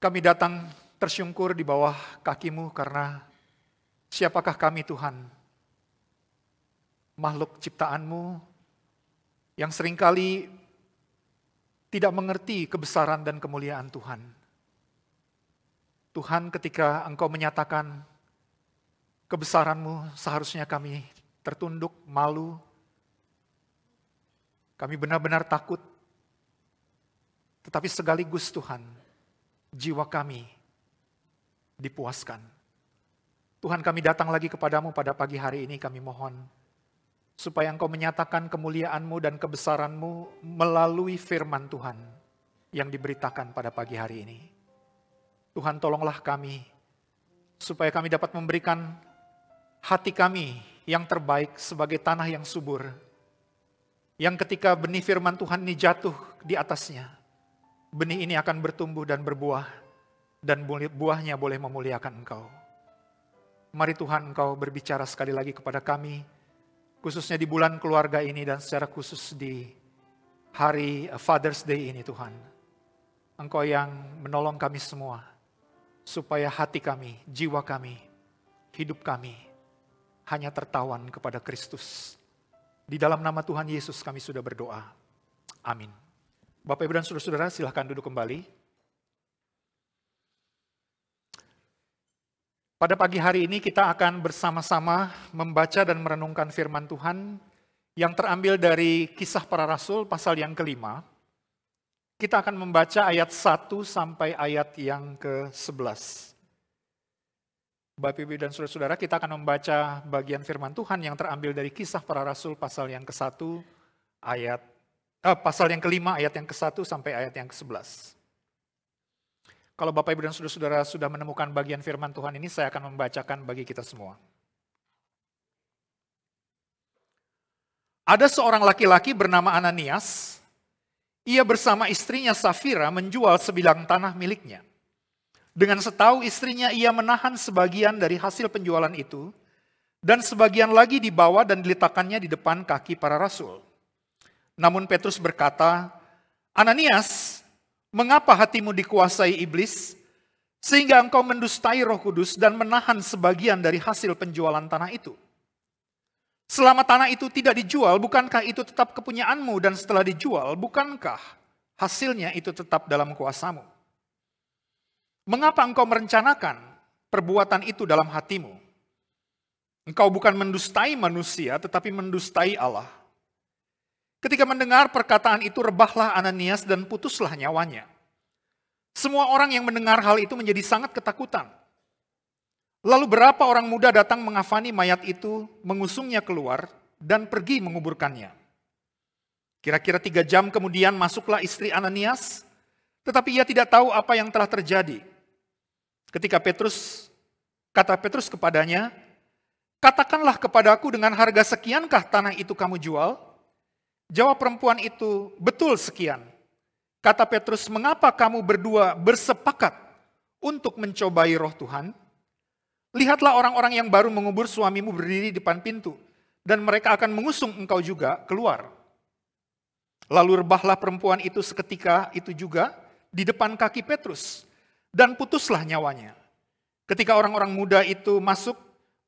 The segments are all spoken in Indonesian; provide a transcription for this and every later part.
Kami datang tersyukur di bawah kaki-Mu karena siapakah kami Tuhan? Makhluk ciptaan-Mu yang seringkali tidak mengerti kebesaran dan kemuliaan Tuhan. Tuhan, ketika Engkau menyatakan kebesaran-Mu, seharusnya kami tertunduk, malu. Kami benar-benar takut. Tetapi sekaligus Tuhan, jiwa kami dipuaskan. Tuhan, kami datang lagi kepadamu pada pagi hari ini, kami mohon supaya Engkau menyatakan kemuliaan-Mu dan kebesaran-Mu melalui firman Tuhan yang diberitakan pada pagi hari ini. Tuhan, tolonglah kami supaya kami dapat memberikan hati kami yang terbaik sebagai tanah yang subur, yang ketika benih firman Tuhan ini jatuh di atasnya, benih ini akan bertumbuh dan berbuah, dan buahnya boleh memuliakan Engkau. Mari Tuhan, Engkau berbicara sekali lagi kepada kami, khususnya di bulan keluarga ini dan secara khusus di hari Father's Day ini Tuhan. Engkau yang menolong kami semua, supaya hati kami, jiwa kami, hidup kami, hanya tertawan kepada Kristus. Di dalam nama Tuhan Yesus kami sudah berdoa. Amin. Bapak, Ibu, dan saudara-saudara, silahkan duduk kembali. Pada pagi hari ini kita akan bersama-sama membaca dan merenungkan firman Tuhan yang terambil dari Kisah Para Rasul pasal yang ke-5. Kita akan membaca ayat 1 sampai ayat yang ke-11. Bapak, Ibu, dan saudara-saudara, kita akan membaca bagian firman Tuhan yang terambil dari Kisah Para Rasul pasal yang ke-1 pasal yang ke-5 ayat yang ke-1 sampai ayat yang ke-11. Kalau Bapak, Ibu, dan saudara-saudara sudah menemukan bagian firman Tuhan ini, saya akan membacakan bagi kita semua. Ada seorang laki-laki bernama Ananias. Ia bersama istrinya Safira menjual sebilang tanah miliknya. Dengan setahu istrinya, ia menahan sebagian dari hasil penjualan itu, dan sebagian lagi dibawa dan diletakkannya di depan kaki para rasul. Namun Petrus berkata, "Ananias, mengapa hatimu dikuasai iblis, sehingga engkau mendustai Roh Kudus dan menahan sebagian dari hasil penjualan tanah itu? Selama tanah itu tidak dijual, bukankah itu tetap kepunyaanmu, dan setelah dijual, bukankah hasilnya itu tetap dalam kuasamu? Mengapa engkau merencanakan perbuatan itu dalam hatimu? Engkau bukan mendustai manusia, tetapi mendustai Allah." Ketika mendengar perkataan itu, rebahlah Ananias dan putuslah nyawanya. Semua orang yang mendengar hal itu menjadi sangat ketakutan. Lalu berapa orang muda datang mengafani mayat itu, mengusungnya keluar, dan pergi menguburkannya. Kira-kira 3 jam kemudian masuklah istri Ananias, tetapi ia tidak tahu apa yang telah terjadi. Ketika kata Petrus kepadanya, "Katakanlah kepadaku, dengan harga sekiankah tanah itu kamu jual?" Jawab perempuan itu, "Betul sekian." Kata Petrus, "Mengapa kamu berdua bersepakat untuk mencobai Roh Tuhan? Lihatlah, orang-orang yang baru mengubur suamimu berdiri di depan pintu, dan mereka akan mengusung engkau juga keluar." Lalu rebahlah perempuan itu seketika itu juga di depan kaki Petrus, dan putuslah nyawanya. Ketika orang-orang muda itu masuk,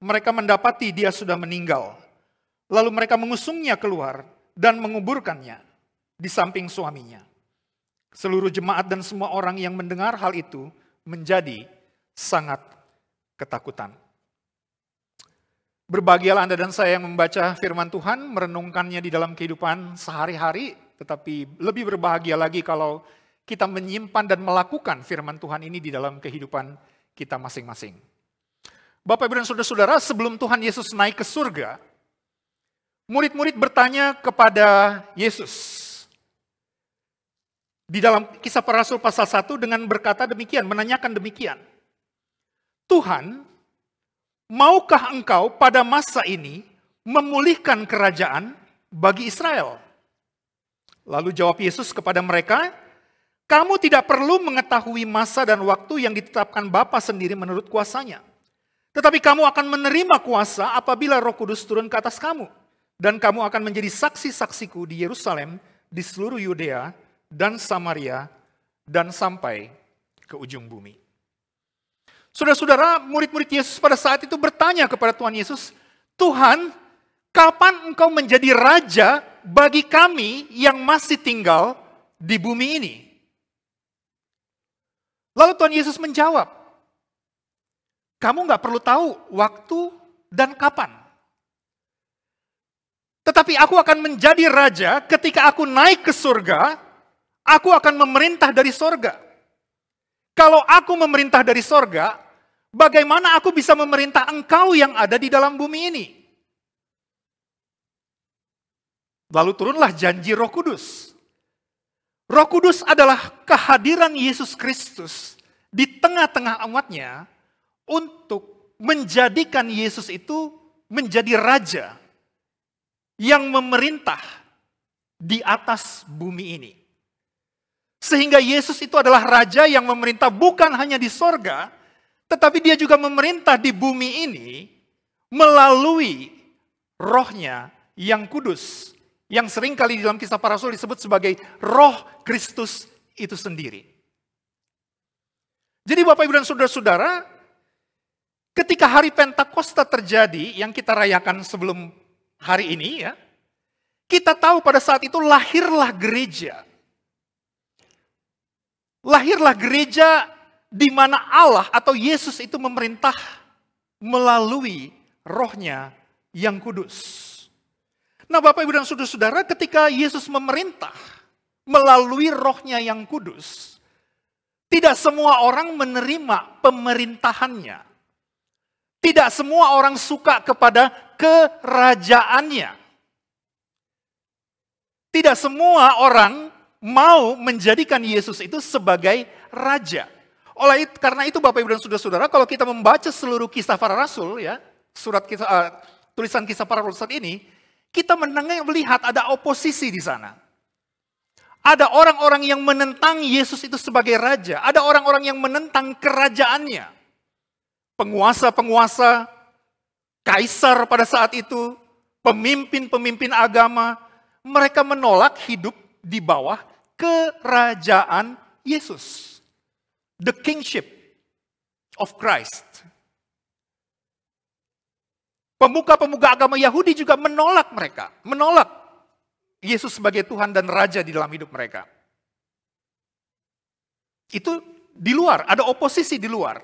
mereka mendapati dia sudah meninggal. Lalu mereka mengusungnya keluar dan menguburkannya di samping suaminya. Seluruh jemaat dan semua orang yang mendengar hal itu menjadi sangat ketakutan. Berbahagialah Anda dan saya yang membaca firman Tuhan, merenungkannya di dalam kehidupan sehari-hari, tetapi lebih berbahagia lagi kalau kita menyimpan dan melakukan firman Tuhan ini di dalam kehidupan kita masing-masing. Bapak, Ibu, dan saudara-saudara, sebelum Tuhan Yesus naik ke surga, murid-murid bertanya kepada Yesus di dalam Kisah Para Rasul pasal 1 dengan berkata demikian, menanyakan demikian, "Tuhan, maukah engkau pada masa ini memulihkan kerajaan bagi Israel?" Lalu jawab Yesus kepada mereka, "Kamu tidak perlu mengetahui masa dan waktu yang ditetapkan Bapa sendiri menurut kuasanya. Tetapi kamu akan menerima kuasa apabila Roh Kudus turun ke atas kamu. Dan kamu akan menjadi saksi-saksiku di Yerusalem, di seluruh Yudea dan Samaria, dan sampai ke ujung bumi. Saudara-saudara, murid-murid Yesus pada saat itu bertanya kepada Tuhan Yesus, Tuhan, kapan Engkau menjadi raja bagi kami yang masih tinggal di bumi ini? Lalu Tuhan Yesus menjawab, kamu nggak perlu tahu waktu dan kapan. Tetapi aku akan menjadi raja ketika aku naik ke surga, aku akan memerintah dari surga. Kalau aku memerintah dari surga, bagaimana aku bisa memerintah engkau yang ada di dalam bumi ini? Lalu turunlah janji Roh Kudus. Roh Kudus adalah kehadiran Yesus Kristus di tengah-tengah umatnya untuk menjadikan Yesus itu menjadi raja yang memerintah di atas bumi ini. Sehingga Yesus itu adalah raja yang memerintah bukan hanya di sorga, tetapi dia juga memerintah di bumi ini melalui Roh-Nya yang kudus, yang seringkali di dalam Kisah Para Rasul disebut sebagai Roh Kristus itu sendiri. Jadi Bapak Ibu dan Saudara-saudara, ketika hari Pentakosta terjadi yang kita rayakan sebelum hari ini ya, kita tahu pada saat itu lahirlah gereja. Lahirlah gereja di mana Allah atau Yesus itu memerintah melalui Roh-Nya yang kudus. Nah Bapak Ibu dan Saudara-saudara, ketika Yesus memerintah melalui Roh-Nya yang kudus, tidak semua orang menerima pemerintahannya. Tidak semua orang suka kepada kerajaannya. Tidak semua orang mau menjadikan Yesus itu sebagai raja. Karena itu Bapak Ibu dan Saudara-saudara, kalau kita membaca seluruh Kisah Para Rasul ya, tulisan Kisah Para Rasul ini, kita melihat ada oposisi di sana. Ada orang-orang yang menentang Yesus itu sebagai raja. Ada orang-orang yang menentang kerajaannya. Penguasa-penguasa, kaisar pada saat itu, pemimpin-pemimpin agama, mereka menolak hidup di bawah kerajaan Yesus. The kingship of Christ. Pemuka-pemuka agama Yahudi juga menolak mereka. Menolak Yesus sebagai Tuhan dan Raja di dalam hidup mereka. Itu di luar, ada oposisi di luar.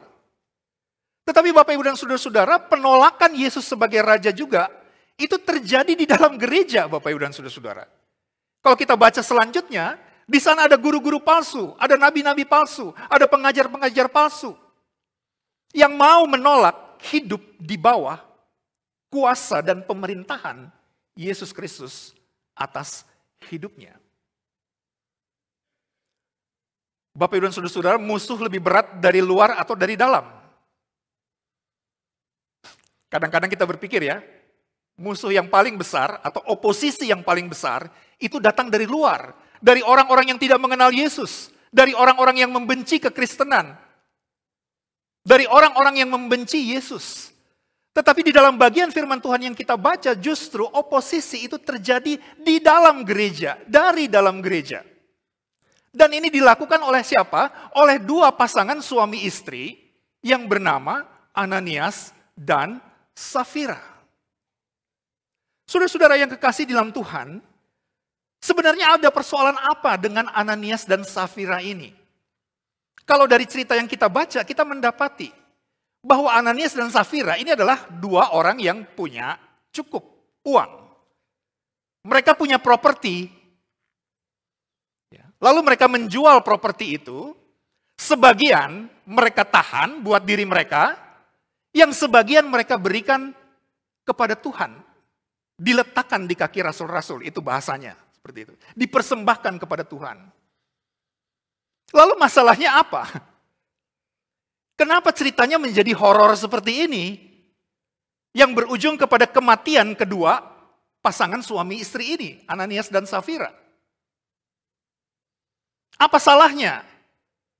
Tetapi Bapak Ibu dan Saudara-saudara, penolakan Yesus sebagai Raja juga, itu terjadi di dalam gereja Bapak Ibu dan Saudara-saudara. Kalau kita baca selanjutnya, di sana ada guru-guru palsu, ada nabi-nabi palsu, ada pengajar-pengajar palsu. Yang mau menolak hidup di bawah kuasa dan pemerintahan Yesus Kristus atas hidupnya. Bapak Ibu dan Saudara-saudara, musuh lebih berat dari luar atau dari dalam? Kadang-kadang kita berpikir ya, musuh yang paling besar atau oposisi yang paling besar itu datang dari luar. Dari orang-orang yang tidak mengenal Yesus. Dari orang-orang yang membenci kekristenan. Dari orang-orang yang membenci Yesus. Tetapi di dalam bagian firman Tuhan yang kita baca, justru oposisi itu terjadi di dalam gereja, dari dalam gereja. Dan ini dilakukan oleh siapa? Oleh dua pasangan suami istri yang bernama Ananias dan Safira. Saudara-saudara yang kekasih di dalam Tuhan, sebenarnya ada persoalan apa dengan Ananias dan Safira ini? Kalau dari cerita yang kita baca, kita mendapati bahwa Ananias dan Safira ini adalah dua orang yang punya cukup uang. Mereka punya properti. Lalu mereka menjual properti itu. Sebagian mereka tahan buat diri mereka. Yang sebagian mereka berikan kepada Tuhan. Diletakkan di kaki rasul-rasul. Itu bahasanya. Seperti itu. Dipersembahkan kepada Tuhan. Lalu masalahnya apa? Kenapa ceritanya menjadi horor seperti ini? Yang berujung kepada kematian kedua pasangan suami istri ini, Ananias dan Safira. Apa salahnya?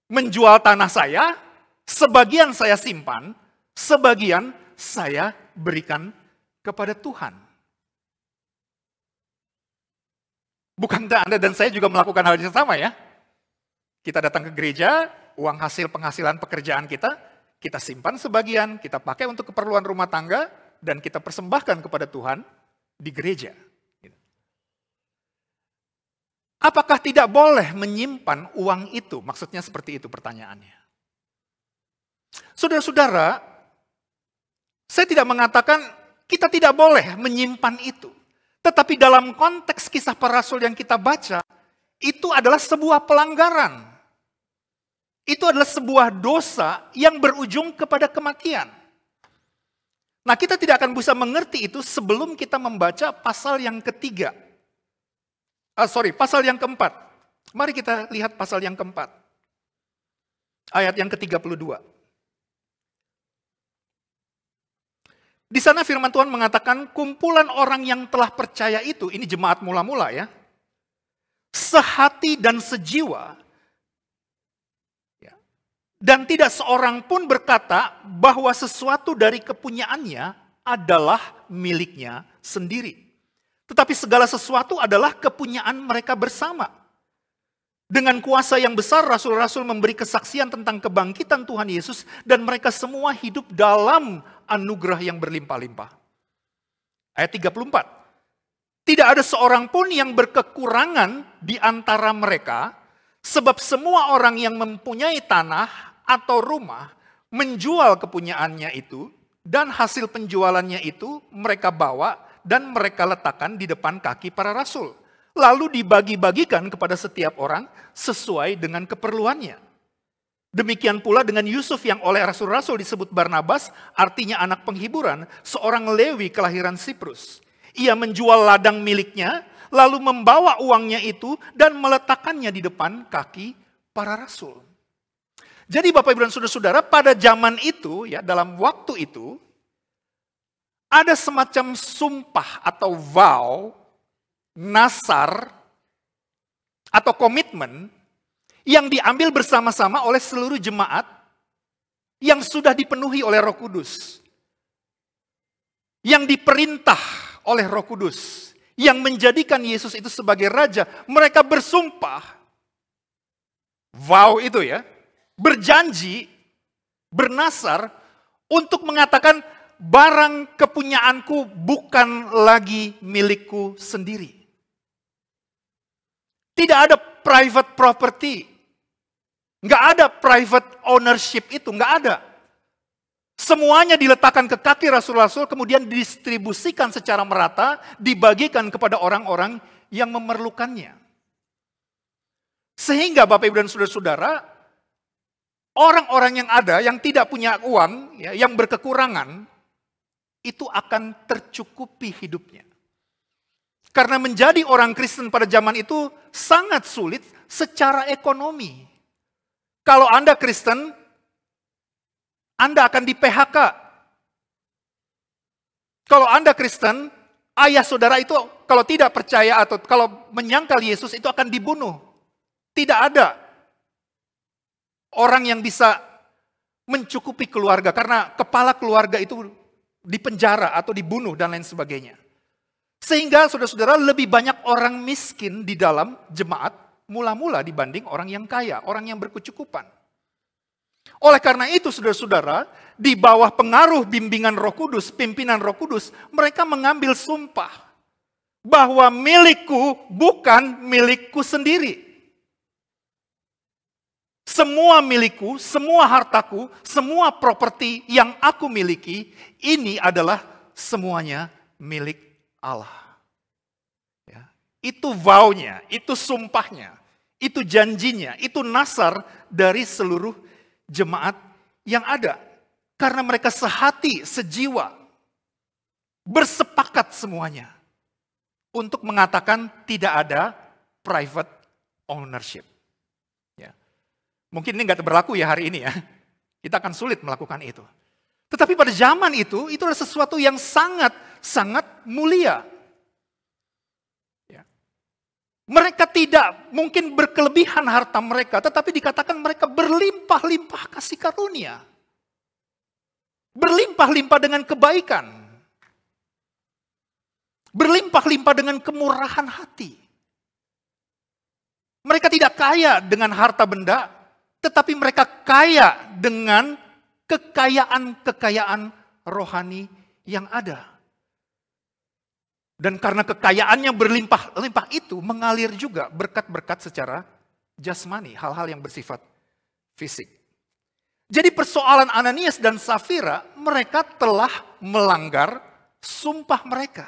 Menjual tanah saya, sebagian saya simpan, sebagian saya berikan kepada Tuhan. Bukankah Anda dan saya juga melakukan hal yang sama ya? Kita datang ke gereja, uang hasil penghasilan pekerjaan kita simpan sebagian, kita pakai untuk keperluan rumah tangga, dan kita persembahkan kepada Tuhan di gereja. Apakah tidak boleh menyimpan uang itu? Maksudnya seperti itu pertanyaannya. Saudara-saudara, saya tidak mengatakan kita tidak boleh menyimpan itu. Tetapi dalam konteks kisah para rasul yang kita baca, itu adalah sebuah pelanggaran. Itu adalah sebuah dosa yang berujung kepada kematian. Nah, kita tidak akan bisa mengerti itu sebelum kita membaca pasal yang ketiga. Pasal yang keempat. Mari kita lihat pasal yang keempat. Ayat yang ke-32. Di sana firman Tuhan mengatakan, kumpulan orang yang telah percaya itu, ini jemaat mula-mula ya, sehati dan sejiwa, dan tidak seorang pun berkata bahwa sesuatu dari kepunyaannya adalah miliknya sendiri. Tetapi segala sesuatu adalah kepunyaan mereka bersama. Dengan kuasa yang besar, rasul-rasul memberi kesaksian tentang kebangkitan Tuhan Yesus, dan mereka semua hidup dalam anugerah yang berlimpah-limpah. Ayat 34. Tidak ada seorang pun yang berkekurangan di antara mereka, sebab semua orang yang mempunyai tanah atau rumah menjual kepunyaannya itu, dan hasil penjualannya itu mereka bawa dan mereka letakkan di depan kaki para rasul. Lalu dibagi-bagikan kepada setiap orang sesuai dengan keperluannya. Demikian pula dengan Yusuf yang oleh rasul-rasul disebut Barnabas, artinya anak penghiburan, seorang Lewi kelahiran Siprus. Ia menjual ladang miliknya, lalu membawa uangnya itu dan meletakkannya di depan kaki para rasul. Jadi Bapak Ibu dan Saudara-saudara, pada zaman itu, ya dalam waktu itu, ada semacam sumpah atau vow, nasar, atau komitmen yang diambil bersama-sama oleh seluruh jemaat yang sudah dipenuhi oleh Roh Kudus. Yang diperintah oleh Roh Kudus. Yang menjadikan Yesus itu sebagai Raja. Mereka bersumpah, vow itu ya, berjanji, bernasar untuk mengatakan, barang kepunyaanku bukan lagi milikku sendiri. Tidak ada private property. Nggak ada private ownership itu, nggak ada. Semuanya diletakkan ke kaki rasul-rasul, kemudian didistribusikan secara merata, dibagikan kepada orang-orang yang memerlukannya. Sehingga Bapak Ibu dan Saudara-saudara, orang-orang yang ada, yang tidak punya uang, ya, yang berkekurangan, itu akan tercukupi hidupnya. Karena menjadi orang Kristen pada zaman itu sangat sulit secara ekonomi. Kalau Anda Kristen, Anda akan di-PHK. Kalau Anda Kristen, ayah saudara itu kalau tidak percaya atau kalau menyangkal Yesus itu akan dibunuh. Tidak ada orang yang bisa mencukupi keluarga karena kepala keluarga itu dipenjara atau dibunuh dan lain sebagainya. Sehingga saudara-saudara lebih banyak orang miskin di dalam jemaat mula-mula dibanding orang yang kaya, orang yang berkecukupan. Oleh karena itu saudara-saudara, di bawah pengaruh bimbingan Roh Kudus, pimpinan Roh Kudus, mereka mengambil sumpah bahwa milikku bukan milikku sendiri. Semua milikku, semua hartaku, semua properti yang aku miliki, ini adalah semuanya milik Allah. Ya. Itu vow-nya, itu sumpahnya, itu janjinya, itu nasar dari seluruh jemaat yang ada. Karena mereka sehati, sejiwa, bersepakat semuanya untuk mengatakan tidak ada private ownership. Mungkin ini nggak berlaku ya hari ini ya. Kita akan sulit melakukan itu. Tetapi pada zaman itu adalah sesuatu yang sangat mulia. Ya. Mereka tidak mungkin berkelebihan harta mereka, tetapi dikatakan mereka berlimpah-limpah kasih karunia. Berlimpah-limpah dengan kebaikan. Berlimpah-limpah dengan kemurahan hati. Mereka tidak kaya dengan harta benda, tetapi mereka kaya dengan kekayaan-kekayaan rohani yang ada. Dan karena kekayaannya berlimpah-limpah itu mengalir juga berkat-berkat secara jasmani, hal-hal yang bersifat fisik. Jadi persoalan Ananias dan Safira, mereka telah melanggar sumpah mereka.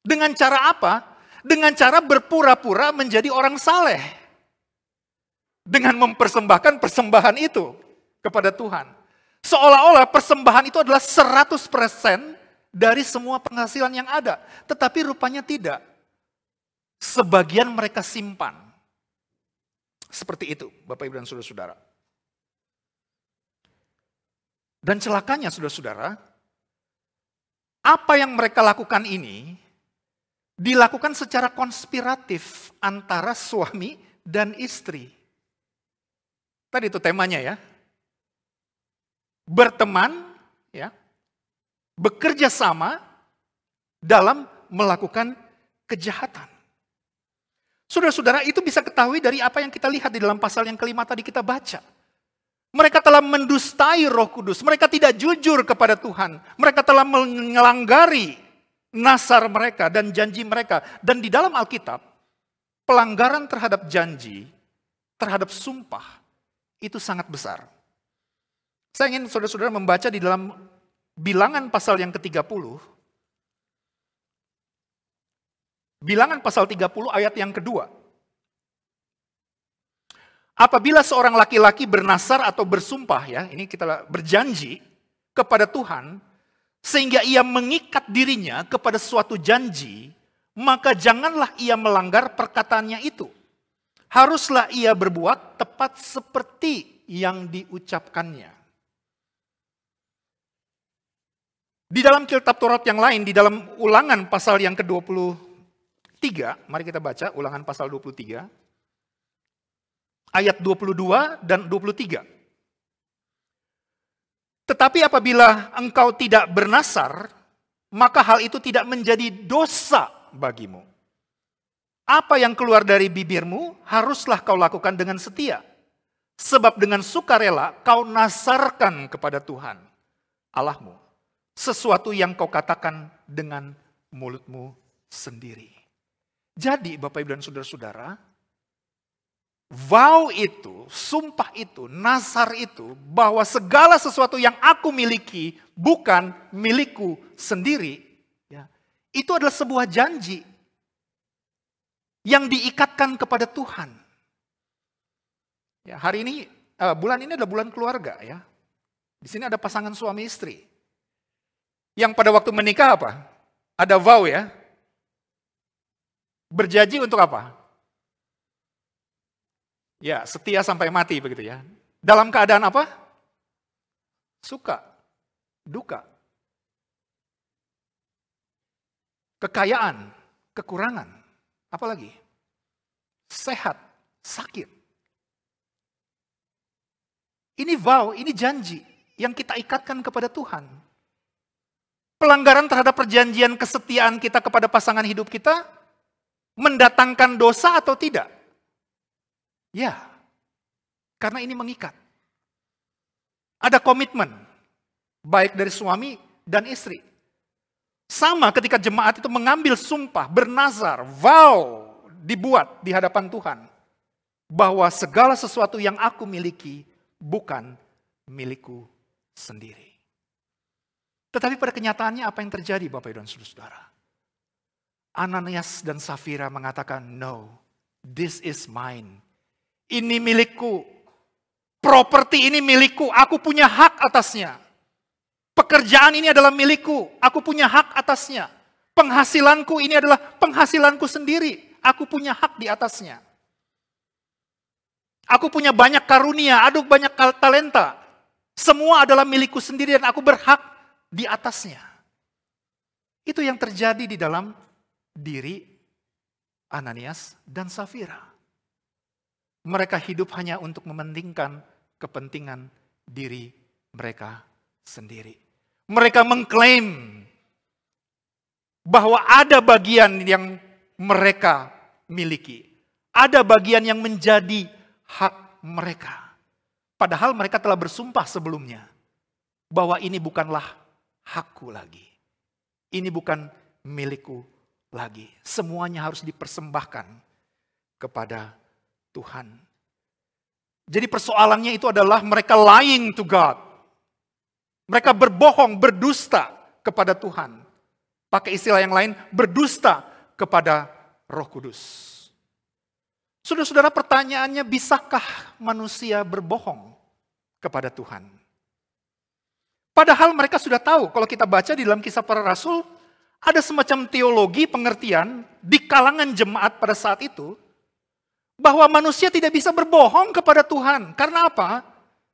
Dengan cara apa? Dengan cara berpura-pura menjadi orang saleh. Dengan mempersembahkan persembahan itu kepada Tuhan. Seolah-olah persembahan itu adalah 100% dari semua penghasilan yang ada. Tetapi rupanya tidak. Sebagian mereka simpan. Seperti itu, Bapak Ibu dan Saudara-saudara. Dan celakanya, saudara-saudara, apa yang mereka lakukan ini dilakukan secara konspiratif antara suami dan istri. Tadi itu temanya ya. Berteman, ya, bekerja sama dalam melakukan kejahatan. Saudara-saudara, itu bisa ketahui dari apa yang kita lihat di dalam pasal yang kelima tadi kita baca. Mereka telah mendustai Roh Kudus. Mereka tidak jujur kepada Tuhan. Mereka telah menyelanggari nasar mereka dan janji mereka. Dan di dalam Alkitab, pelanggaran terhadap janji, terhadap sumpah, itu sangat besar. Saya ingin saudara-saudara membaca di dalam Bilangan pasal yang ke-30. Bilangan pasal 30 ayat yang kedua. Apabila seorang laki-laki bernasar atau bersumpah, ya, ini kita berjanji kepada Tuhan, sehingga ia mengikat dirinya kepada suatu janji, maka janganlah ia melanggar perkataannya itu. Haruslah ia berbuat tepat seperti yang diucapkannya. Di dalam kitab Taurat yang lain, di dalam Ulangan pasal yang ke-23, mari kita baca Ulangan pasal 23. Ayat 22 dan 23. Tetapi apabila engkau tidak bernasar, maka hal itu tidak menjadi dosa bagimu. Apa yang keluar dari bibirmu, haruslah kau lakukan dengan setia. Sebab dengan sukarela kau nasarkan kepada Tuhan, Allahmu, sesuatu yang kau katakan dengan mulutmu sendiri. Jadi Bapak Ibu dan Saudara-saudara, vow itu, sumpah itu, nasar itu, bahwa segala sesuatu yang aku miliki bukan milikku sendiri, ya, itu adalah sebuah janji yang diikatkan kepada Tuhan. Ya, hari ini, bulan ini adalah bulan keluarga, ya. Di sini ada pasangan suami istri, yang pada waktu menikah apa? Ada vow, ya. Berjanji untuk apa? Ya, setia sampai mati begitu ya. Dalam keadaan apa? Suka, duka, kekayaan, kekurangan, apalagi sehat, sakit. Ini vow, ini janji yang kita ikatkan kepada Tuhan. Pelanggaran terhadap perjanjian kesetiaan kita kepada pasangan hidup kita mendatangkan dosa atau tidak? Ya, karena ini mengikat. Ada komitmen, baik dari suami dan istri. Sama ketika jemaat itu mengambil sumpah, bernazar, vow, dibuat di hadapan Tuhan. Bahwa segala sesuatu yang aku miliki bukan milikku sendiri. Tetapi pada kenyataannya apa yang terjadi Bapak Ibu dan Saudara? Ananias dan Safira mengatakan, no, this is mine. Ini milikku, properti ini milikku, aku punya hak atasnya. Pekerjaan ini adalah milikku, aku punya hak atasnya. Penghasilanku ini adalah penghasilanku sendiri, aku punya hak di atasnya. Aku punya banyak karunia, ada banyak talenta. Semua adalah milikku sendiri dan aku berhak di atasnya. Itu yang terjadi di dalam diri Ananias dan Safira. Mereka hidup hanya untuk mementingkan kepentingan diri mereka sendiri. Mereka mengklaim bahwa ada bagian yang mereka miliki. Ada bagian yang menjadi hak mereka. Padahal mereka telah bersumpah sebelumnya bahwa ini bukanlah hakku lagi. Ini bukan milikku lagi. Semuanya harus dipersembahkan kepada Tuhan. Jadi persoalannya itu adalah mereka lying to God. Mereka berbohong, berdusta kepada Tuhan. Pakai istilah yang lain, berdusta kepada Roh Kudus. Saudara-saudara, pertanyaannya, bisakah manusia berbohong kepada Tuhan? Padahal mereka sudah tahu, kalau kita baca di dalam Kisah Para Rasul, ada semacam teologi pengertian di kalangan jemaat pada saat itu, bahwa manusia tidak bisa berbohong kepada Tuhan. Karena apa?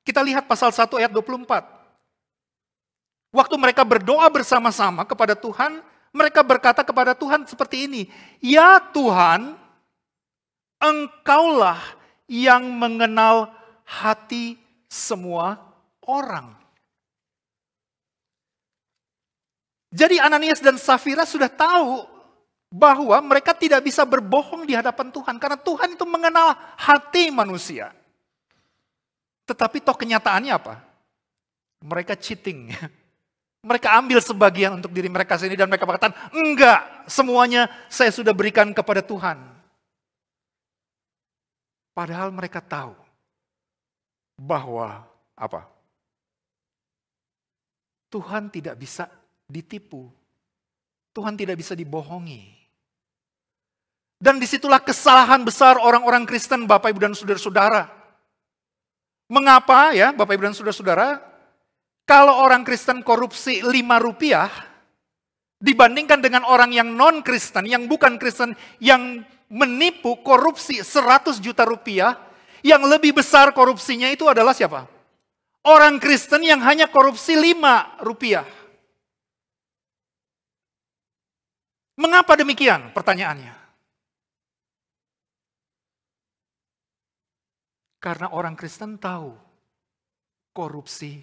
Kita lihat pasal 1 ayat 24. Waktu mereka berdoa bersama-sama kepada Tuhan, mereka berkata kepada Tuhan seperti ini, "Ya Tuhan, Engkaulah yang mengenal hati semua orang." Jadi Ananias dan Safira sudah tahu bahwa mereka tidak bisa berbohong di hadapan Tuhan. Karena Tuhan itu mengenal hati manusia. Tetapi toh kenyataannya apa? Mereka cheating. Mereka ambil sebagian untuk diri mereka sendiri dan mereka berkata, enggak, semuanya saya sudah berikan kepada Tuhan. Padahal mereka tahu bahwa apa? Tuhan tidak bisa ditipu. Tuhan tidak bisa dibohongi. Dan disitulah kesalahan besar orang-orang Kristen, Bapak Ibu dan Saudara-saudara. Mengapa ya Bapak Ibu dan Saudara-saudara, kalau orang Kristen korupsi 5 rupiah, dibandingkan dengan orang yang non-Kristen, yang bukan Kristen, yang menipu korupsi 100 juta rupiah, yang lebih besar korupsinya itu adalah siapa? Orang Kristen yang hanya korupsi 5 rupiah. Mengapa demikian? Pertanyaannya. Karena orang Kristen tahu korupsi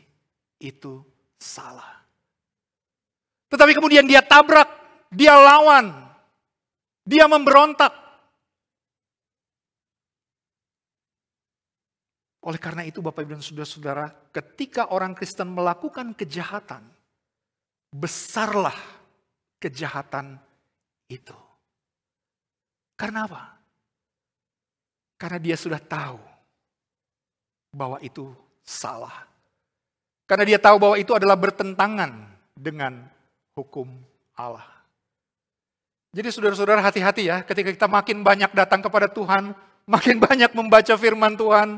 itu salah. Tetapi kemudian dia tabrak, dia lawan, dia memberontak. Oleh karena itu Bapak Ibu dan Saudara-saudara, ketika orang Kristen melakukan kejahatan, besarlah kejahatan itu. Karena apa? Karena dia sudah tahu bahwa itu salah. Karena dia tahu bahwa itu adalah bertentangan dengan hukum Allah. Jadi saudara-saudara hati-hati ya, ketika kita makin banyak datang kepada Tuhan, makin banyak membaca firman Tuhan,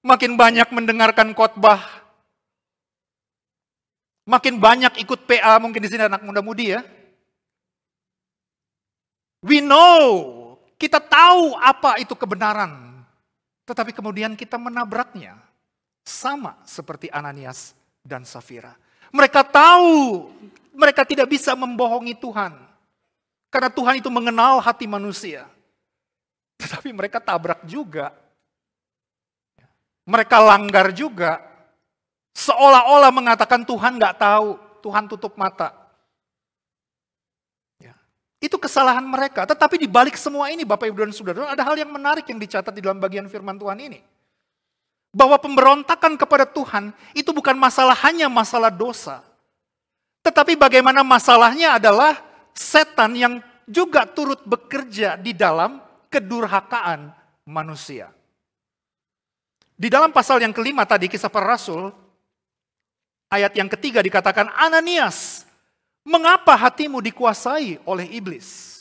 makin banyak mendengarkan khotbah, makin banyak ikut PA, mungkin di sini anak muda-mudi ya. We know, kita tahu apa itu kebenaran. Tetapi kemudian kita menabraknya. Sama seperti Ananias dan Safira. Mereka tahu, mereka tidak bisa membohongi Tuhan. Karena Tuhan itu mengenal hati manusia. Tetapi mereka tabrak juga. Mereka langgar juga. Seolah-olah mengatakan Tuhan nggak tahu, Tuhan tutup mata. Itu kesalahan mereka. Tetapi di balik semua ini Bapak Ibu dan Saudara, ada hal yang menarik yang dicatat di dalam bagian firman Tuhan ini. Bahwa pemberontakan kepada Tuhan itu bukan masalah hanya masalah dosa. Tetapi bagaimana masalahnya adalah setan yang juga turut bekerja di dalam kedurhakaan manusia. Di dalam pasal yang kelima tadi Kisah Para Rasul, ayat yang ketiga dikatakan, Ananias, mengapa hatimu dikuasai oleh iblis?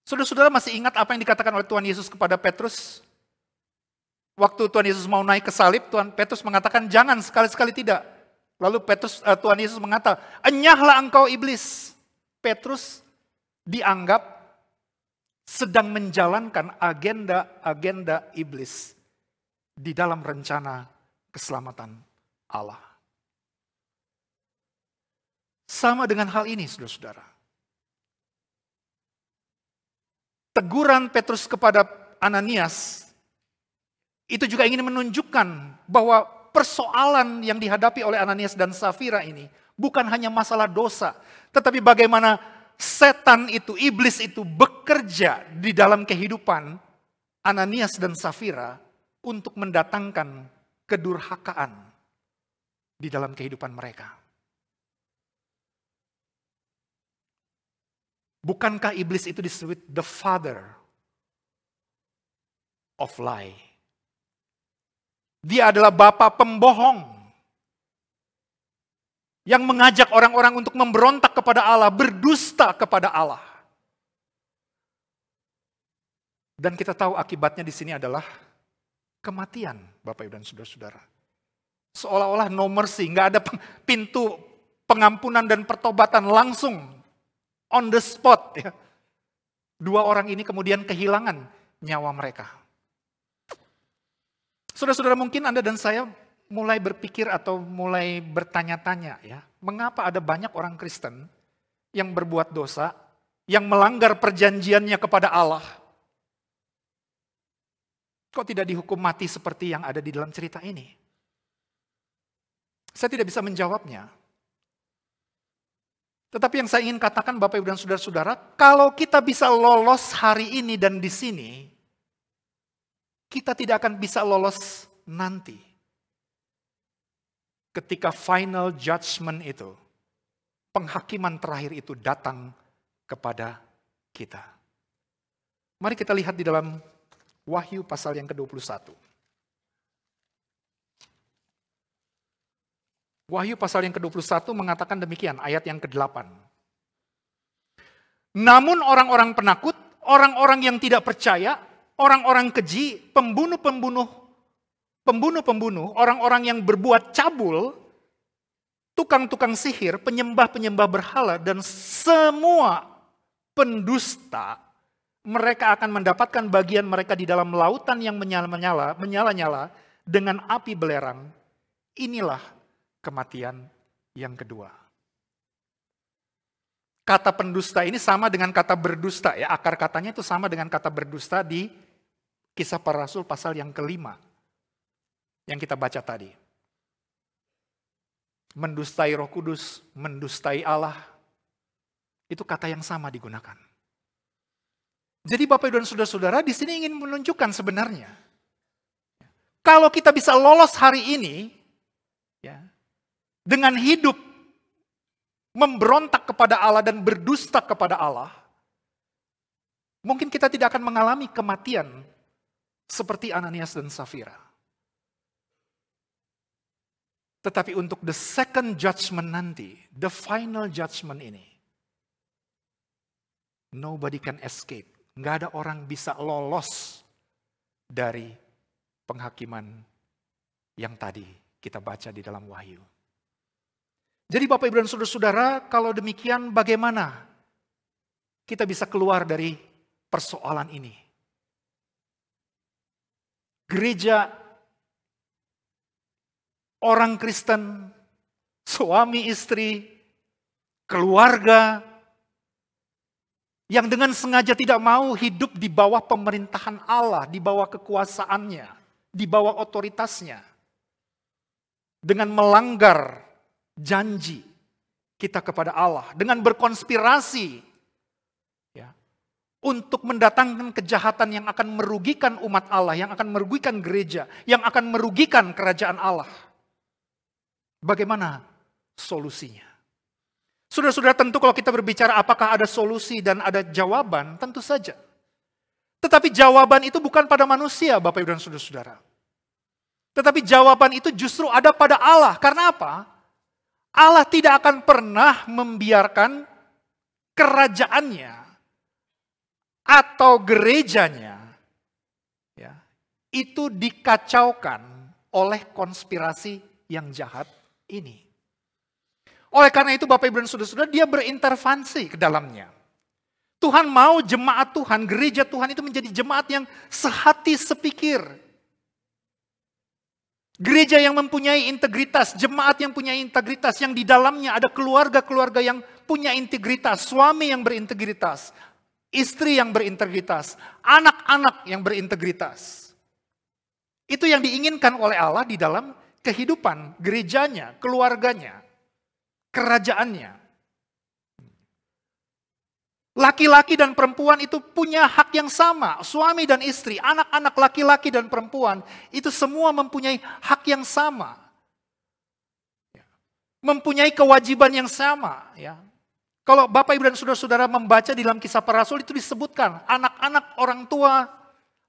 Saudara-saudara masih ingat apa yang dikatakan oleh Tuhan Yesus kepada Petrus? Waktu Tuhan Yesus mau naik ke salib, Petrus mengatakan, jangan, sekali-sekali tidak. Lalu Tuhan Yesus mengatakan, enyahlah engkau iblis. Petrus dianggap sedang menjalankan agenda-agenda iblis di dalam rencana keselamatan Allah. Sama dengan hal ini, saudara-saudara. Teguran Petrus kepada Ananias itu juga ingin menunjukkan bahwa persoalan yang dihadapi oleh Ananias dan Safira ini bukan hanya masalah dosa, tetapi bagaimana setan itu, iblis itu bekerja di dalam kehidupan Ananias dan Safira untuk mendatangkan kedurhakaan di dalam kehidupan mereka. Bukankah iblis itu disebut the father of lie? Dia adalah bapa pembohong yang mengajak orang-orang untuk memberontak kepada Allah, berdusta kepada Allah. Dan kita tahu akibatnya di sini adalah kematian, Bapak Ibu dan saudara-saudara. Seolah-olah no mercy, nggak ada pintu pengampunan dan pertobatan, langsung on the spot. Ya. Dua orang ini kemudian kehilangan nyawa mereka. Saudara-saudara, mungkin Anda dan saya mulai berpikir atau mulai bertanya-tanya, ya, mengapa ada banyak orang Kristen yang berbuat dosa, yang melanggar perjanjiannya kepada Allah, kok tidak dihukum mati seperti yang ada di dalam cerita ini? Saya tidak bisa menjawabnya. Tetapi yang saya ingin katakan Bapak Ibu dan saudara-saudara, kalau kita bisa lolos hari ini dan di sini, kita tidak akan bisa lolos nanti. Ketika final judgment itu, penghakiman terakhir itu datang kepada kita. Mari kita lihat di dalam Wahyu pasal yang ke-21. Wahyu pasal yang ke-21 mengatakan demikian, ayat yang ke-8. Namun orang-orang penakut, orang-orang yang tidak percaya, orang-orang keji, pembunuh-pembunuh, orang-orang yang berbuat cabul, tukang-tukang sihir, penyembah-penyembah berhala, dan semua pendusta, mereka akan mendapatkan bagian mereka di dalam lautan yang menyala-nyala dengan api belerang. Inilah kematian yang kedua. Kata pendusta ini sama dengan kata berdusta, ya. Akar katanya itu sama dengan kata berdusta di Kisah Para Rasul pasal yang ke-5 yang kita baca tadi. Mendustai Roh Kudus, mendustai Allah. Itu kata yang sama digunakan. Jadi Bapak Ibu dan saudara-saudara di sini ingin menunjukkan sebenarnya, kalau kita bisa lolos hari ini, ya, dengan hidup memberontak kepada Allah dan berdusta kepada Allah, mungkin kita tidak akan mengalami kematian seperti Ananias dan Safira. Tetapi untuk the second judgment nanti, the final judgment ini, nobody can escape. Nggak ada orang bisa lolos dari penghakiman yang tadi kita baca di dalam Wahyu. Jadi Bapak Ibu dan saudara-saudara, kalau demikian bagaimana kita bisa keluar dari persoalan ini? Gereja, orang Kristen, suami istri, keluarga, yang dengan sengaja tidak mau hidup di bawah pemerintahan Allah, di bawah kekuasaannya, di bawah otoritasnya. Dengan melanggar janji kita kepada Allah, dengan berkonspirasi ya, untuk mendatangkan kejahatan yang akan merugikan umat Allah, yang akan merugikan gereja, yang akan merugikan kerajaan Allah. Bagaimana solusinya? Saudara-saudara, tentu kalau kita berbicara apakah ada solusi dan ada jawaban, tentu saja. Tetapi jawaban itu bukan pada manusia, Bapak Ibu dan saudara-saudara. Tetapi jawaban itu justru ada pada Allah. Karena apa? Allah tidak akan pernah membiarkan kerajaannya atau gerejanya ya, itu dikacaukan oleh konspirasi yang jahat ini. Oleh karena itu Bapak Ibu dan saudara-saudara, dia berintervensi ke dalamnya. Tuhan mau jemaat Tuhan, gereja Tuhan itu menjadi jemaat yang sehati sepikir. Gereja yang mempunyai integritas, jemaat yang punya integritas, yang di dalamnya ada keluarga-keluarga yang punya integritas, suami yang berintegritas, istri yang berintegritas, anak-anak yang berintegritas. Itu yang diinginkan oleh Allah di dalam kehidupan gerejanya, keluarganya, kerajaannya. Laki-laki dan perempuan itu punya hak yang sama. Suami dan istri, anak-anak laki-laki dan perempuan, itu semua mempunyai hak yang sama. Mempunyai kewajiban yang sama. Ya. Kalau Bapak, Ibu, dan Saudara-saudara membaca di dalam Kisah Para Rasul itu disebutkan, anak-anak, orang tua,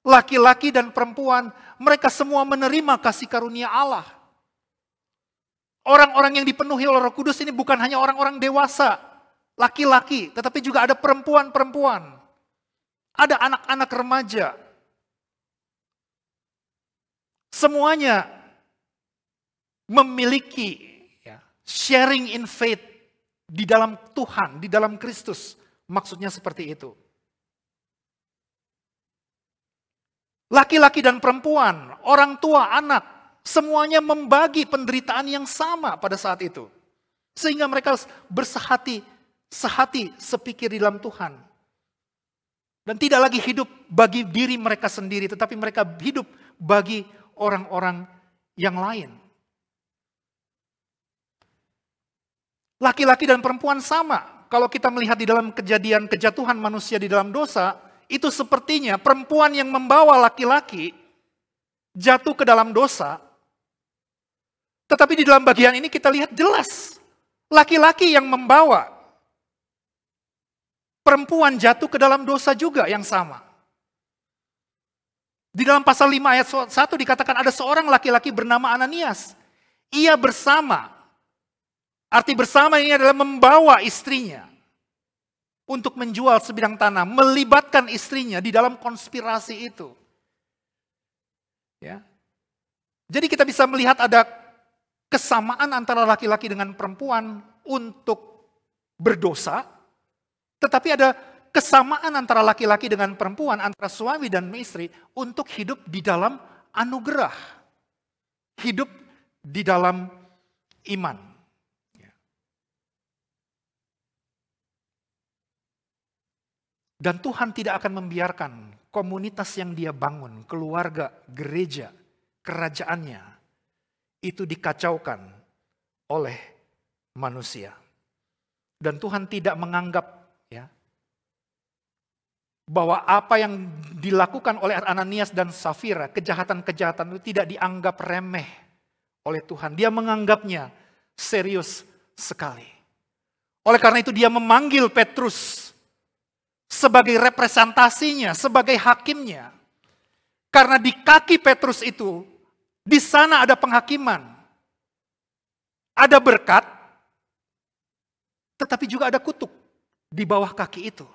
laki-laki dan perempuan, mereka semua menerima kasih karunia Allah. Orang-orang yang dipenuhi oleh Roh Kudus ini bukan hanya orang-orang dewasa, laki-laki, tetapi juga ada perempuan-perempuan. Ada anak-anak remaja. Semuanya memiliki sharing in faith di dalam Tuhan, di dalam Kristus. Maksudnya seperti itu. Laki-laki dan perempuan, orang tua, anak, semuanya membagi penderitaan yang sama pada saat itu. Sehingga mereka bersehati, sepikir di dalam Tuhan. Dan tidak lagi hidup bagi diri mereka sendiri, tetapi mereka hidup bagi orang-orang yang lain. Laki-laki dan perempuan sama. Kalau kita melihat di dalam kejadian kejatuhan manusia di dalam dosa, itu sepertinya perempuan yang membawa laki-laki jatuh ke dalam dosa. Tetapi di dalam bagian ini kita lihat jelas, laki-laki yang membawa perempuan jatuh ke dalam dosa juga yang sama. Di dalam pasal 5 ayat 1 dikatakan ada seorang laki-laki bernama Ananias. Ia bersama. Arti bersama ini adalah membawa istrinya untuk menjual sebidang tanah, melibatkan istrinya di dalam konspirasi itu. Ya. Jadi kita bisa melihat ada kesamaan antara laki-laki dengan perempuan untuk berdosa, tetapi ada kesamaan antara laki-laki dengan perempuan, antara suami dan istri untuk hidup di dalam anugerah, hidup di dalam iman. Dan Tuhan tidak akan membiarkan komunitas yang dia bangun, keluarga, gereja, kerajaannya, itu dikacaukan oleh manusia. Dan Tuhan tidak menganggap bahwa apa yang dilakukan oleh Ananias dan Safira, kejahatan-kejahatan itu tidak dianggap remeh oleh Tuhan. Dia menganggapnya serius sekali. Oleh karena itu dia memanggil Petrus sebagai representasinya, sebagai hakimnya. Karena di kaki Petrus itu, di sana ada penghakiman. Ada berkat, tetapi juga ada kutuk di bawah kaki itu.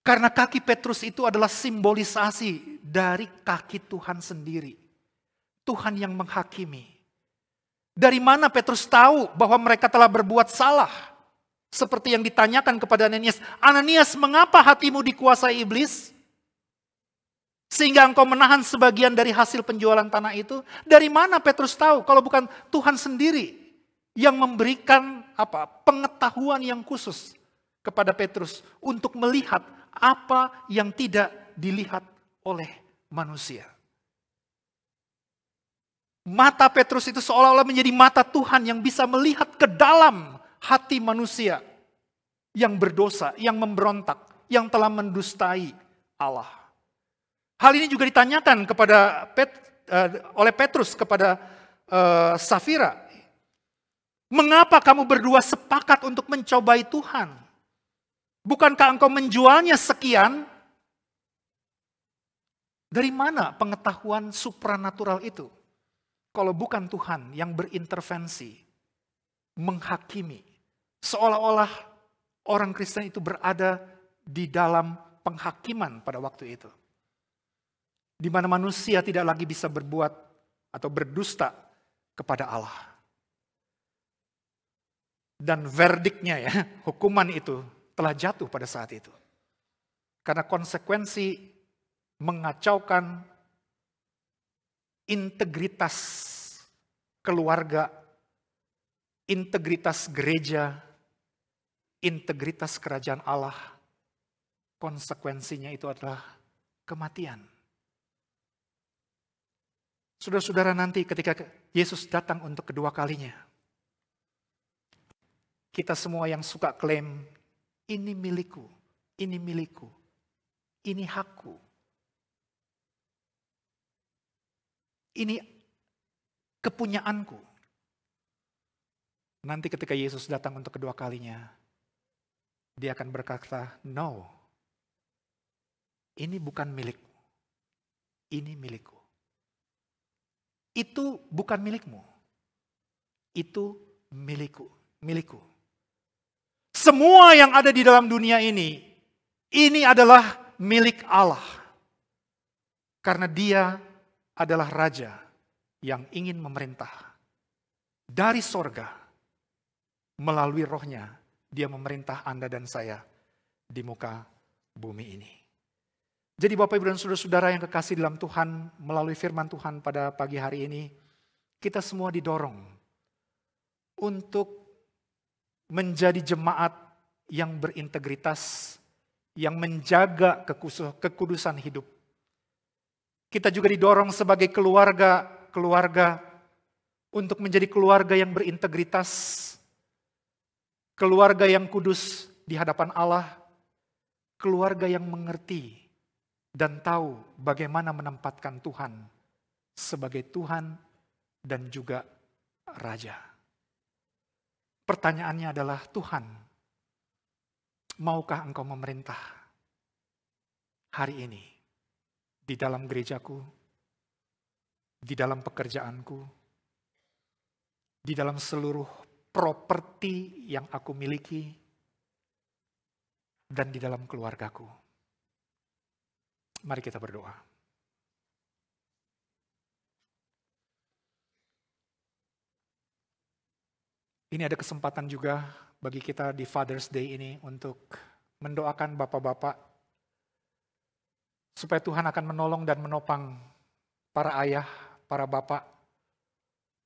Karena kaki Petrus itu adalah simbolisasi dari kaki Tuhan sendiri. Tuhan yang menghakimi. Dari mana Petrus tahu bahwa mereka telah berbuat salah? Seperti yang ditanyakan kepada Ananias, Ananias, mengapa hatimu dikuasai iblis? Sehingga engkau menahan sebagian dari hasil penjualan tanah itu. Dari mana Petrus tahu kalau bukan Tuhan sendiri yang memberikan pengetahuan yang khusus kepada Petrus untuk melihat apa yang tidak dilihat oleh manusia. Mata Petrus itu seolah-olah menjadi mata Tuhan yang bisa melihat ke dalam hati manusia yang berdosa, yang memberontak, yang telah mendustai Allah. Hal ini juga ditanyakan oleh Petrus kepada Safira. Mengapa kamu berdua sepakat untuk mencobai Tuhan? Bukankah engkau menjualnya sekian? Dari mana pengetahuan supranatural itu? Kalau bukan Tuhan yang berintervensi, menghakimi. Seolah-olah orang Kristen itu berada di dalam penghakiman pada waktu itu. Di mana manusia tidak lagi bisa berbuat atau berdusta kepada Allah. Dan verdiknya hukuman itu telah jatuh pada saat itu. Karena konsekuensi mengacaukan integritas keluarga, integritas gereja, integritas kerajaan Allah, konsekuensinya itu adalah kematian. Saudara-saudara, nanti ketika Yesus datang untuk kedua kalinya, Kita semua yang suka klaim, ini milikku, ini milikku, ini hakku. Ini kepunyaanku. Nanti ketika Yesus datang untuk kedua kalinya, dia akan berkata, no, ini bukan milikmu, ini milikku. Itu bukan milikmu, itu milikku. Semua yang ada di dalam dunia ini adalah milik Allah. Karena dia adalah Raja yang ingin memerintah. Dari sorga, melalui rohnya, dia memerintah Anda dan saya di muka bumi ini. Jadi Bapak Ibu dan Saudara-saudara yang kekasih dalam Tuhan, melalui firman Tuhan pada pagi hari ini, kita semua didorong untuk menjadi jemaat yang berintegritas, yang menjaga kekudusan hidup. Kita juga didorong sebagai keluarga untuk menjadi keluarga yang berintegritas, keluarga yang kudus di hadapan Allah, keluarga yang mengerti dan tahu bagaimana menempatkan Tuhan sebagai Tuhan dan juga Raja. Pertanyaannya adalah, Tuhan, maukah Engkau memerintah hari ini di dalam gerejaku, di dalam pekerjaanku, di dalam seluruh properti yang aku miliki, dan di dalam keluargaku? Mari kita berdoa. Ini ada kesempatan juga bagi kita di Father's Day ini untuk mendoakan bapak-bapak supaya Tuhan akan menolong dan menopang para ayah, para bapak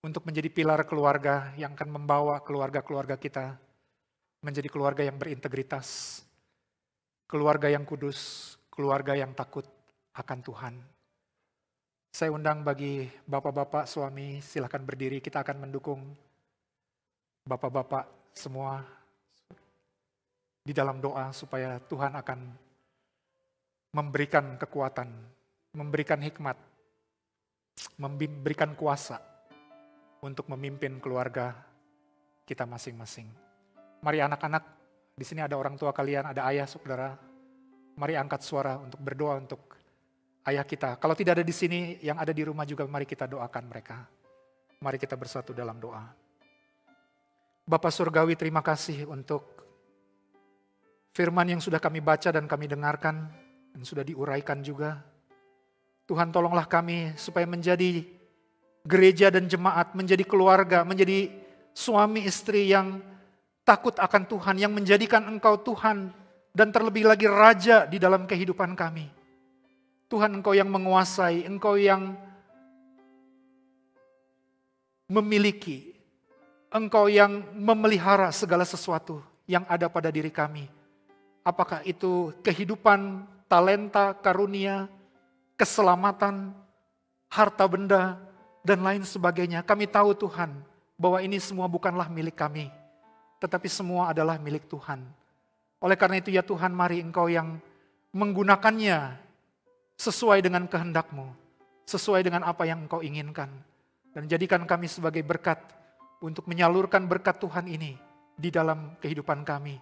untuk menjadi pilar keluarga yang akan membawa keluarga-keluarga kita menjadi keluarga yang berintegritas, keluarga yang kudus, keluarga yang takut akan Tuhan. Saya undang bagi bapak-bapak, suami, silakan berdiri. Kita akan mendukung bapak-bapak semua di dalam doa supaya Tuhan akan memberikan kekuatan, memberikan hikmat, memberikan kuasa untuk memimpin keluarga kita masing-masing. Mari anak-anak, di sini ada orang tua kalian, ada ayah, saudara. Mari angkat suara untuk berdoa untuk ayah kita. Kalau tidak ada di sini, yang ada di rumah juga mari kita doakan mereka. Mari kita bersatu dalam doa. Bapa Surgawi, terima kasih untuk firman yang sudah kami baca dan kami dengarkan, dan sudah diuraikan juga. Tuhan, tolonglah kami supaya menjadi gereja dan jemaat, menjadi keluarga, menjadi suami istri yang takut akan Tuhan, yang menjadikan Engkau Tuhan, dan terlebih lagi Raja di dalam kehidupan kami. Tuhan, Engkau yang menguasai, Engkau yang memiliki, Engkau yang memelihara segala sesuatu yang ada pada diri kami. Apakah itu kehidupan, talenta, karunia, keselamatan, harta benda, dan lain sebagainya. Kami tahu Tuhan bahwa ini semua bukanlah milik kami, tetapi semua adalah milik Tuhan. Oleh karena itu ya Tuhan, mari Engkau yang menggunakannya sesuai dengan kehendak-Mu, sesuai dengan apa yang Engkau inginkan. Dan jadikan kami sebagai berkat untuk menyalurkan berkat Tuhan ini di dalam kehidupan kami.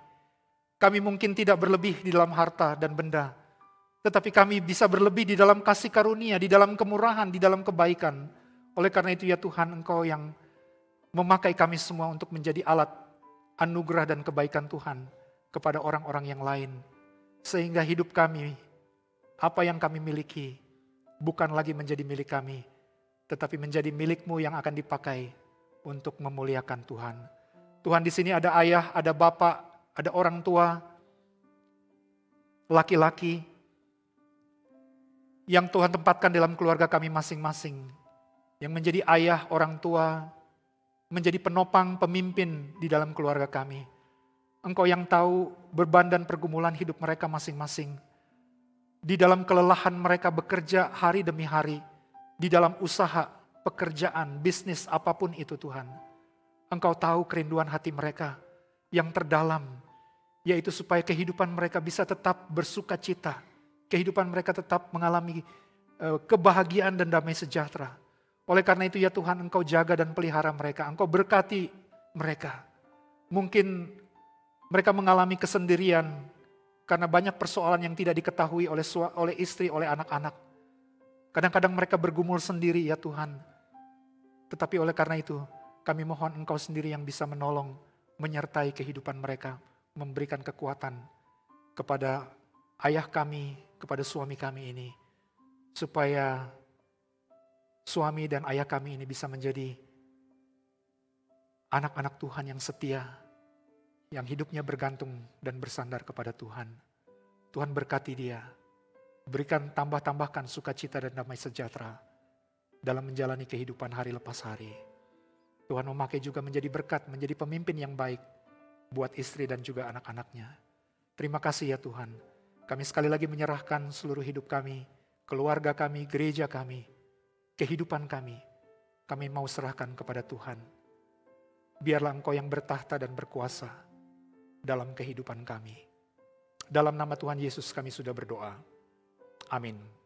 Kami mungkin tidak berlebih di dalam harta dan benda, tetapi kami bisa berlebih di dalam kasih karunia, di dalam kemurahan, di dalam kebaikan. Oleh karena itu ya Tuhan, Engkau yang memakai kami semua untuk menjadi alat anugerah dan kebaikan Tuhan kepada orang-orang yang lain. Sehingga hidup kami, apa yang kami miliki, bukan lagi menjadi milik kami, tetapi menjadi milik-Mu yang akan dipakai untuk memuliakan Tuhan. Tuhan, di sini ada ayah, ada bapak, ada orang tua, laki-laki, yang Tuhan tempatkan dalam keluarga kami masing-masing, yang menjadi ayah, orang tua, menjadi penopang, pemimpin di dalam keluarga kami. Engkau yang tahu beban dan pergumulan hidup mereka masing-masing. Di dalam kelelahan mereka bekerja hari demi hari, di dalam usaha, pekerjaan, bisnis, apapun itu Tuhan. Engkau tahu kerinduan hati mereka, yang terdalam, yaitu supaya kehidupan mereka bisa tetap bersuka cita, kehidupan mereka tetap mengalami kebahagiaan dan damai sejahtera. Oleh karena itu ya Tuhan, Engkau jaga dan pelihara mereka, Engkau berkati mereka. Mungkin mereka mengalami kesendirian karena banyak persoalan yang tidak diketahui oleh istri, oleh anak-anak. Kadang-kadang mereka bergumul sendiri ya Tuhan. Tetapi oleh karena itu, kami mohon Engkau sendiri yang bisa menolong, menyertai kehidupan mereka, memberikan kekuatan kepada ayah kami, kepada suami kami ini, supaya suami dan ayah kami ini bisa menjadi anak-anak Tuhan yang setia, yang hidupnya bergantung dan bersandar kepada Tuhan. Tuhan berkati dia, berikan tambahkan sukacita dan damai sejahtera dalam menjalani kehidupan hari lepas hari. Tuhan memakai juga menjadi berkat, menjadi pemimpin yang baik buat istri dan juga anak-anaknya. Terima kasih ya Tuhan. Kami sekali lagi menyerahkan seluruh hidup kami, keluarga kami, gereja kami, kehidupan kami. Kami mau serahkan kepada Tuhan. Biarlah Engkau yang bertahta dan berkuasa dalam kehidupan kami. Dalam nama Tuhan Yesus kami sudah berdoa. Amin.